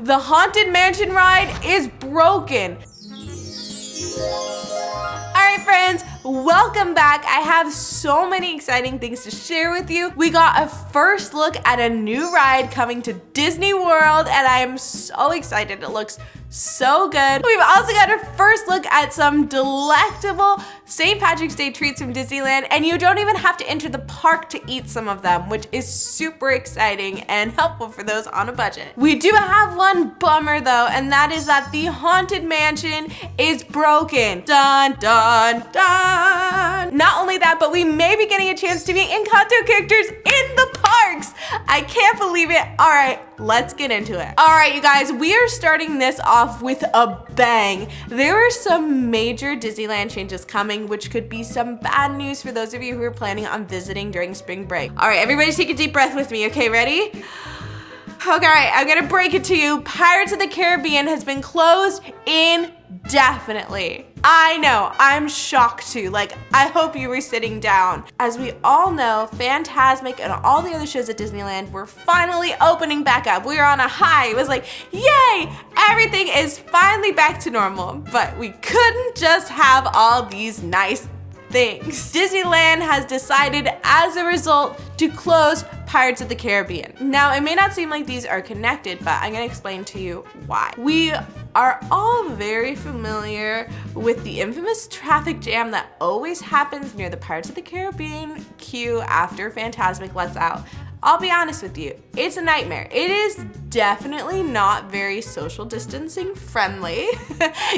The Haunted Mansion ride is broken. Alright friends, welcome back. I have so many exciting things to share with you. We got a first look at a new ride coming to Disney World and I am so excited. It looks so good. We've also got our first look at some delectable St. Patrick's Day treats from Disneyland, and you don't even have to enter the park to eat some of them, which is super exciting and helpful for those on a budget. We do have one bummer though, and that is that the Haunted Mansion is broken. Dun, dun, dun. Not only that, but we may be getting a chance to meet Encanto characters in the parks. I can't believe it. All right, let's get into it. All right, you guys, we are starting this off with a bang. There are some major Disneyland changes coming, which could be some bad news for those of you who are planning on visiting during spring break. All right, everybody take a deep breath with me, okay, ready? Okay, all right, I'm gonna break it to you. Pirates of the Caribbean has been closed indefinitely. I know, I'm shocked too. Like, I hope you were sitting down. As we all know, Fantasmic and all the other shows at Disneyland were finally opening back up. We were on a high. It was like, yay, everything is finally back to normal. But we couldn't just have all these nice things. Disneyland has decided as a result to close Pirates of the Caribbean. Now, it may not seem like these are connected, but I'm gonna explain to you why. We are all very familiar with the infamous traffic jam that always happens near the Pirates of the Caribbean queue after Fantasmic lets out. I'll be honest with you, it's a nightmare. It is definitely not very social distancing friendly.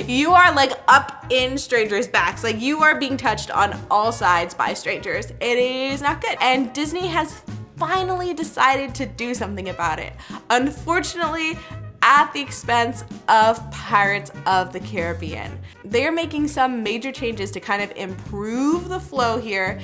You are like up in strangers' backs, like you are being touched on all sides by strangers. It is not good. And Disney has finally decided to do something about it. Unfortunately, at the expense of Pirates of the Caribbean. They're making some major changes to kind of improve the flow here,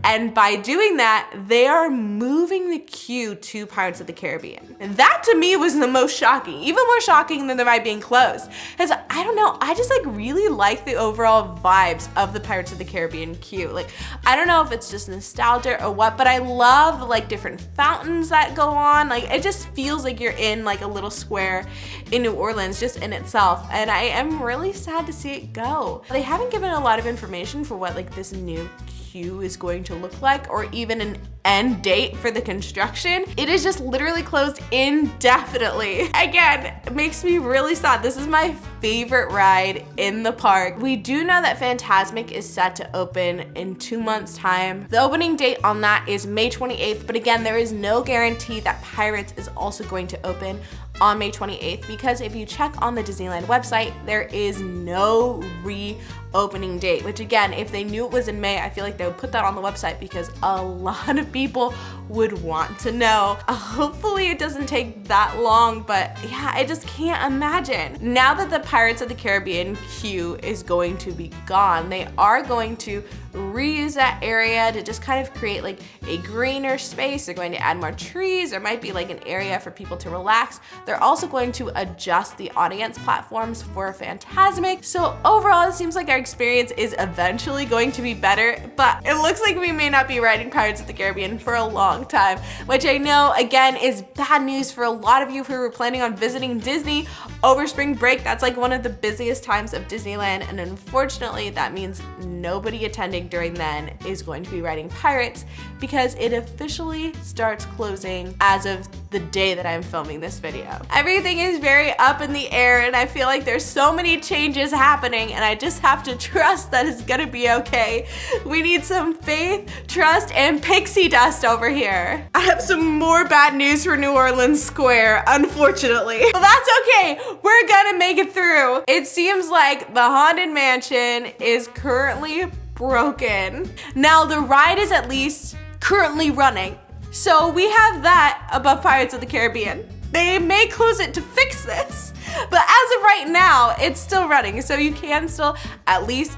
and by doing that, they are moving the queue to Pirates of the Caribbean. And that to me was the most shocking, even more shocking than the ride being closed. Because I don't know, I just like really like the overall vibes of the Pirates of the Caribbean queue. Like, I don't know if it's just nostalgia or what, but I love the like different fountains that go on. Like, it just feels like you're in like a little square in New Orleans just in itself, and I am really sad to see it go. They haven't given a lot of information for what like this new queue is going to look like, or even an end date for the construction. It is just literally closed indefinitely. Again, it makes me really sad. This is my favorite ride in the park. We do know that Fantasmic is set to open in 2 months' time. The opening date on that is May 28th, but again, there is no guarantee that Pirates is also going to open on May 28th, because if you check on the Disneyland website, there is no reopening date, which again, if they knew it was in May, I feel like they would put that on the website because a lot of people would want to know. Hopefully it doesn't take that long, but yeah, I just can't imagine. Now that the Pirates of the Caribbean queue is going to be gone, they are going to reuse that area to just kind of create like a greener space. They're going to add more trees. There might be like an area for people to relax. They're also going to adjust the audience platforms for Fantasmic. So overall, it seems like our experience is eventually going to be better, but it looks like we may not be riding Pirates of the Caribbean for a long time, which I know again is bad news for a lot of you who were planning on visiting Disney over spring break. That's like one of the busiest times of Disneyland, and unfortunately that means nobody attending during then is going to be riding Pirates, because it officially starts closing as of the day that I'm filming this video. Everything is very up in the air, and I feel like there's so many changes happening, and I just have to trust that it's gonna be okay. We need some faith, trust, and pixie dust over here. I have some more bad news for New Orleans Square, unfortunately. But that's okay, we're gonna make it through. It seems like the Haunted Mansion is currently broken. Now the ride is at least currently running, so we have that above Pirates of the Caribbean. They may close it to fix this, but as of right now, it's still running, so you can still at least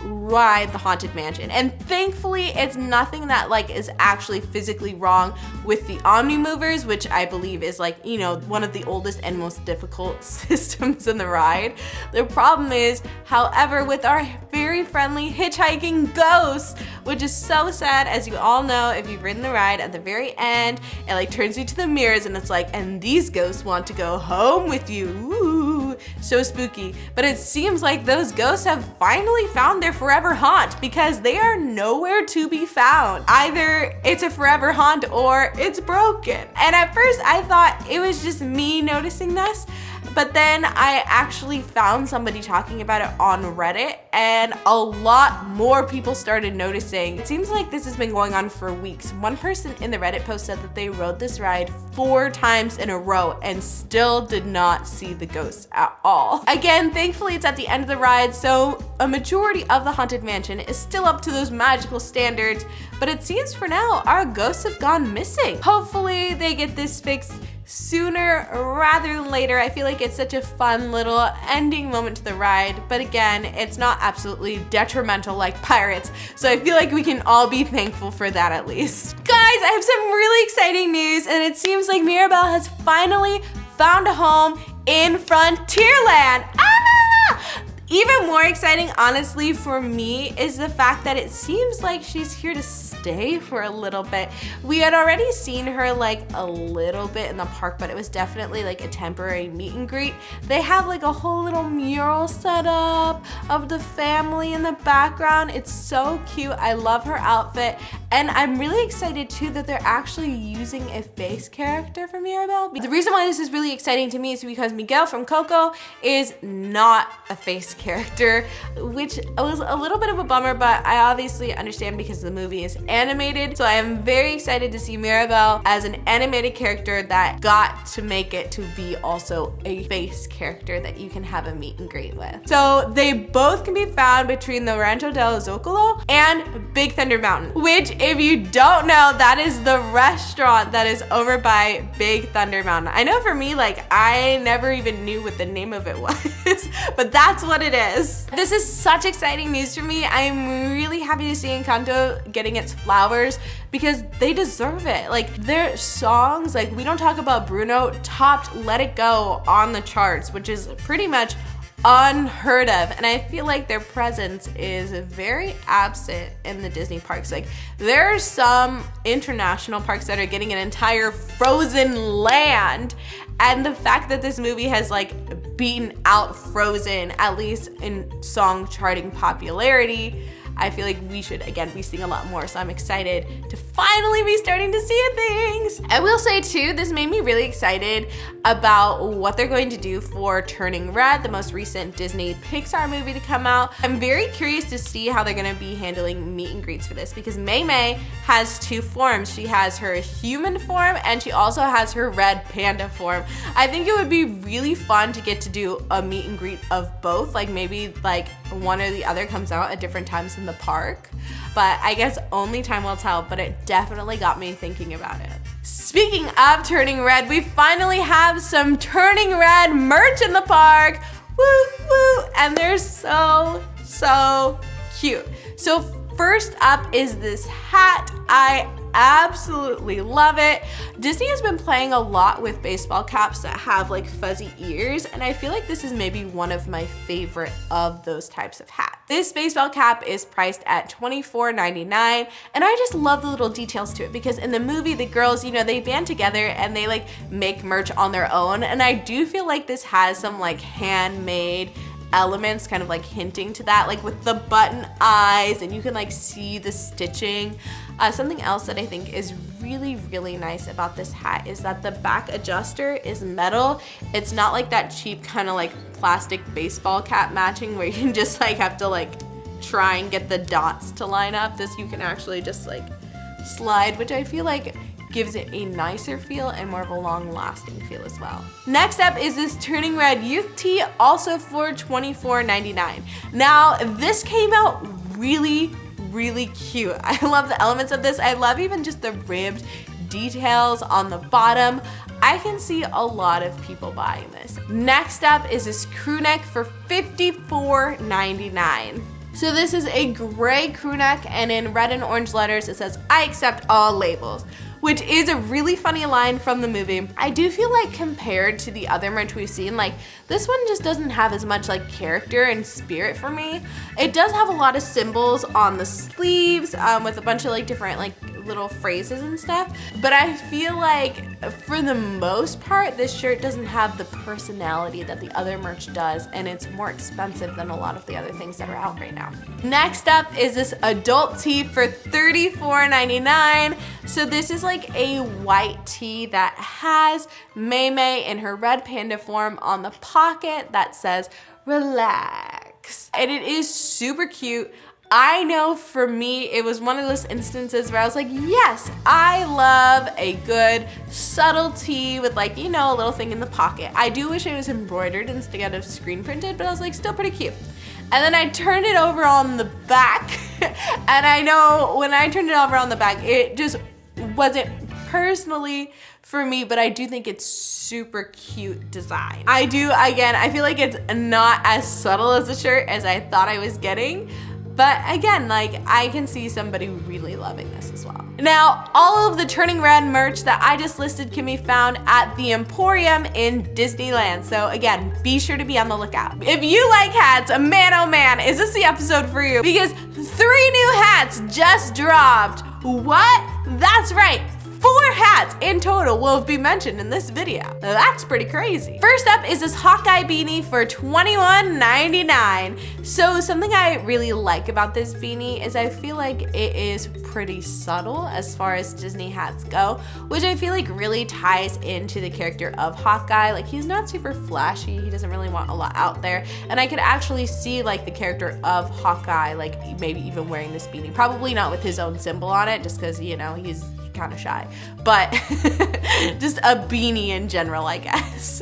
ride the Haunted Mansion. And thankfully, it's nothing that like is actually physically wrong with the Omni Movers, which I believe is like, you know, one of the oldest and most difficult systems in the ride. The problem is, however, with our very friendly hitchhiking ghost, which is so sad, as you all know, if you've ridden the ride, at the very end, it like turns you to the mirrors and it's like, and these ghosts want to go home with you. Ooh, so spooky. But it seems like those ghosts have finally found their forever haunt because they are nowhere to be found. Either it's a forever haunt or it's broken. And at first I thought it was just me noticing this, but then I actually found somebody talking about it on Reddit and a lot more people started noticing. It seems like this has been going on for weeks. One person in the Reddit post said that they rode this ride 4 times in a row and still did not see the ghosts at all. Again, thankfully it's at the end of the ride, so a majority of the Haunted Mansion is still up to those magical standards, but it seems for now our ghosts have gone missing. Hopefully they get this fixed sooner rather than later. I feel like it's such a fun little ending moment to the ride, but again, it's not absolutely detrimental like Pirates, so I feel like we can all be thankful for that at least. Guys, I have some really exciting news, and it seems like Mirabelle has finally found a home in Frontierland. Even more exciting, honestly, for me is the fact that it seems like she's here to stay for a little bit. We had already seen her like a little bit in the park, but it was definitely like a temporary meet and greet. They have like a whole little mural set up of the family in the background. It's so cute. I love her outfit. And I'm really excited too that they're actually using a face character for Mirabelle. The reason why this is really exciting to me is because Miguel from Coco is not a face character, which was a little bit of a bummer, but I obviously understand because the movie is animated. So I am very excited to see Mirabelle as an animated character that got to make it to be also a face character that you can have a meet and greet with. So they both can be found between the Rancho del Zocalo and Big Thunder Mountain, which, if you don't know, that is the restaurant that is over by Big Thunder Mountain. I know for me, like, I never even knew what the name of it was, but that's what it is. This is such exciting news for me. I'm really happy to see Encanto getting its flowers because they deserve it. Like, their songs, like We Don't Talk About Bruno, topped Let It Go on the charts, which is pretty much unheard of, and I feel like their presence is very absent in the Disney parks. Like, there are some international parks that are getting an entire Frozen land, and the fact that this movie has like beaten out Frozen, at least in song charting popularity, I feel like we should, again, be seeing a lot more, so I'm excited to finally be starting to see things. I will say too, this made me really excited about what they're going to do for Turning Red, the most recent Disney Pixar movie to come out. I'm very curious to see how they're gonna be handling meet and greets for this, because Mei Mei has 2 forms. She has her human form and she also has her red panda form. I think it would be really fun to get to do a meet and greet of both, like maybe like one or the other comes out at different times in the park, but I guess only time will tell, but it definitely got me thinking about it. Speaking of Turning Red, we finally have some Turning Red merch in the park. Woo woo, and they're so cute. So first up is this hat. I absolutely love it. Disney has been playing a lot with baseball caps that have like fuzzy ears, and I feel like this is maybe one of my favorite of those types of hats. This baseball cap is priced at $24.99, and I just love the little details to it, because in the movie the girls, you know, they band together and they like make merch on their own, and I do feel like this has some like handmade elements kind of like hinting to that, like with the button eyes, and you can like see the stitching. Something else that I think is really nice about this hat is that the back adjuster is metal. It's not like that cheap kind of like plastic baseball cap matching where you can just like have to like try and get the dots to line up. This you can actually just like slide, which I feel like gives it a nicer feel and more of a long-lasting feel as well. Next up is this Turning Red youth tee, also for $24.99. Now, this came out really cute. I love the elements of this. I love even just the ribbed details on the bottom. I can see a lot of people buying this. Next up is this crew neck for $54.99. So this is a gray crew neck, and in red and orange letters it says, "I accept all labels," which is a really funny line from the movie. I do feel like compared to the other merch we've seen, like this one just doesn't have as much like character and spirit for me. It does have a lot of symbols on the sleeves with a bunch of like different like little phrases and stuff, but I feel like for the most part this shirt doesn't have the personality that the other merch does, and it's more expensive than a lot of the other things that are out right now. Next up is this adult tee for $34.99. So this is like a white tee that has Mei Mei in her red panda form on the pocket that says relax, and it is super cute. I know for me, it was one of those instances where I was like, yes, I love a good subtle tee with like, you know, a little thing in the pocket. I do wish it was embroidered instead of screen printed, but I was like, still pretty cute. And then I turned it over on the back, and I know when I turned it over on the back, it just wasn't personally for me, but I do think it's super cute design. I feel like it's not as subtle as a shirt as I thought I was getting. But again, like I can see somebody really loving this as well. Now, all of the Turning Red merch that I just listed can be found at the Emporium in Disneyland. So again, be sure to be on the lookout. If you like hats, man oh man, is this the episode for you? Because 3 new hats just dropped. What? That's right. 4 hats in total will be mentioned in this video. Now that's pretty crazy. First up is this Hawkeye beanie for $21.99. So something I really like about this beanie is I feel like it is pretty subtle as far as Disney hats go, which I feel like really ties into the character of Hawkeye. Like he's not super flashy, he doesn't really want a lot out there, and I could actually see like the character of Hawkeye like maybe even wearing this beanie. Probably not with his own symbol on it, just because, you know, he's kind of shy, but just a beanie in general, I guess.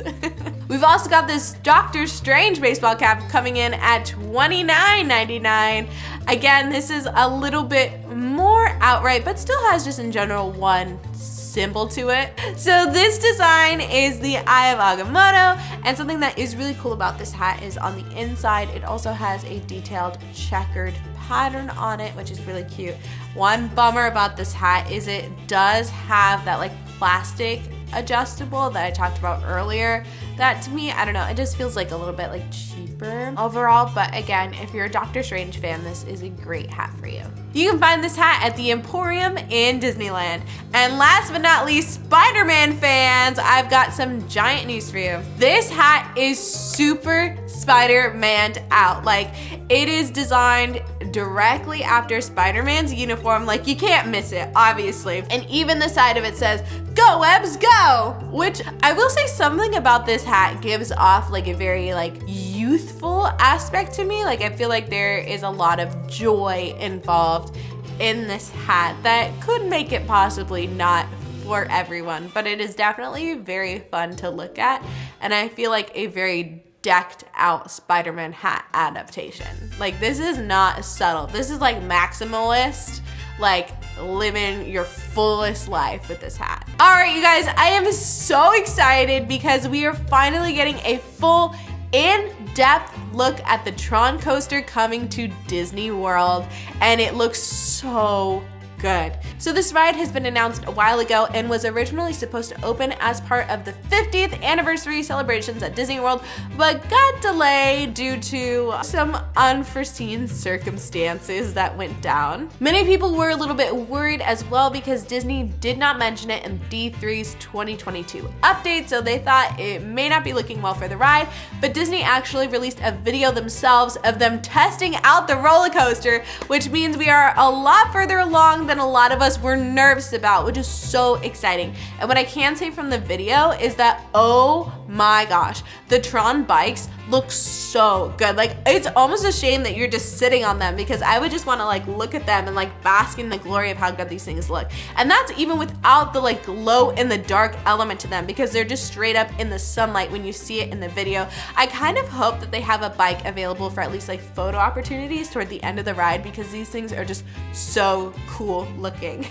We've also got this Doctor Strange baseball cap coming in at $29.99. Again, this is a little bit more outright, but still has just in general one symbol to it. So this design is the Eye of Agamotto, and something that is really cool about this hat is on the inside it also has a detailed checkered pattern on it, which is really cute. One bummer about this hat is it does have that like plastic adjustable that I talked about earlier. That to me, I don't know, it just feels like a little bit like cheaper overall, but again, if you're a Doctor Strange fan, this is a great hat for you. You can find this hat at the Emporium in Disneyland. And last but not least, Spider-Man fans, I've got some giant news for you. This hat is super Spider-Man'd out. Like, it is designed directly after Spider-Man's uniform. Like, you can't miss it, obviously. And even the side of it says, "Go Webs, go!" Which I will say something about this hat gives off like a very like youthful aspect to me. Like I feel like there is a lot of joy involved in this hat that could make it possibly not for everyone, but it is definitely very fun to look at, and I feel like a very decked out Spider-Man hat adaptation. Like this is not subtle. This is like maximalist, like living your fullest life with this hat. All right, you guys, I am so excited because we are finally getting a full in-depth look at the Tron coaster coming to Disney World, and it looks so good. So this ride has been announced a while ago and was originally supposed to open as part of the 50th anniversary celebrations at Disney World, but got delayed due to some unforeseen circumstances that went down. Many people were a little bit worried as well because Disney did not mention it in D3's 2022 update, so they thought it may not be looking well for the ride, but Disney actually released a video themselves of them testing out the roller coaster, which means we are a lot further along than a lot of us were nervous about, which is so exciting. And what I can say from the video is that, oh my gosh, the Tron bikes look so good. Like it's almost a shame that you're just sitting on them, because I would just want to like look at them and like bask in the glory of how good these things look. And that's even without the like glow in the dark element to them, because they're just straight up in the sunlight when you see it in the video. I kind of hope that they have a bike available for at least like photo opportunities toward the end of the ride, because these things are just so cool looking.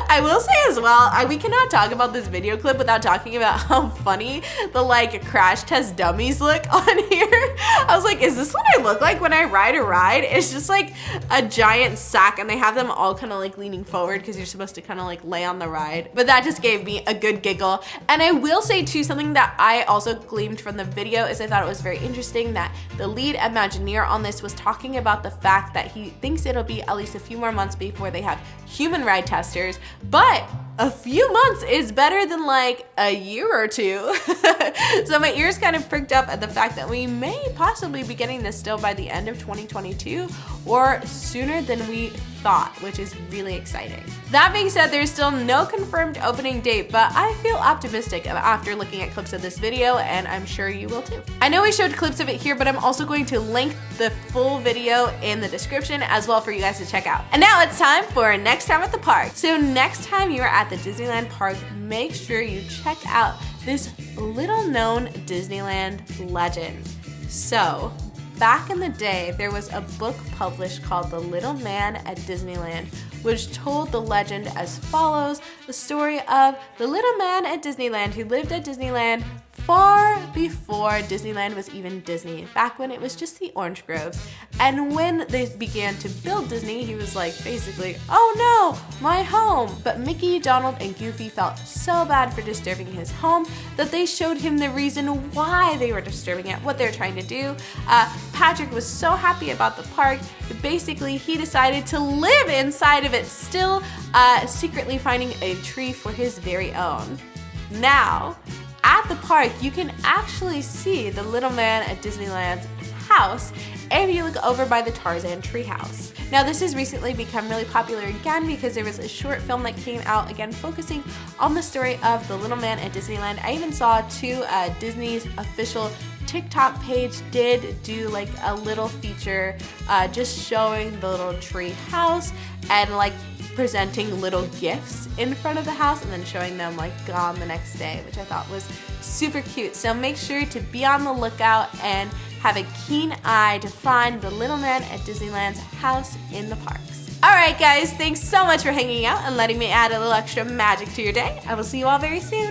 I will say as well, we cannot talk about this video clip without talking about how funny the like like a crash test dummies look on here. I was like, is this what I look like when I ride a ride? It's just like a giant sack, and they have them all kind of like leaning forward because you're supposed to kind of like lay on the ride. But that just gave me a good giggle. And I will say too, something that I also gleaned from the video is I thought it was very interesting that the lead Imagineer on this was talking about the fact that he thinks it'll be at least a few more months before they have human ride testers, but a few months is better than like a year or two. So my ears kind of pricked up at the fact that we may possibly be getting this still by the end of 2022 or sooner than we thought, which is really exciting. That being said, there's still no confirmed opening date, but I feel optimistic after looking at clips of this video, and I'm sure you will too. I know we showed clips of it here, but I'm also going to link the full video in the description as well for you guys to check out. And now it's time for next time at the park. So next time you are at the Disneyland park, make sure you check out this little known Disneyland legend. So back in the day, there was a book published called The Little Man at Disneyland, which told the legend as follows: the story of the little man at Disneyland who lived at Disneyland far before Disneyland was even Disney, back when it was just the orange groves. And when they began to build Disney, he was like, basically, oh no, my home. But Mickey, Donald, and Goofy felt so bad for disturbing his home that they showed him the reason why they were disturbing it, what they're trying to do. Patrick was so happy about the park that basically he decided to live inside of it, still secretly finding a tree for his very own. Now, at the park, you can actually see the little man at Disneyland's house if you look over by the Tarzan treehouse. Now, this has recently become really popular again because there was a short film that came out again focusing on the story of the little man at Disneyland. I even saw Disney's official TikTok page did do like a little feature just showing the little tree house and like presenting little gifts in front of the house and then showing them like gone the next day, which I thought was super cute. So make sure to be on the lookout and have a keen eye to find the little man at Disneyland's house in the parks. Alright guys, thanks so much for hanging out and letting me add a little extra magic to your day. I will see you all very soon.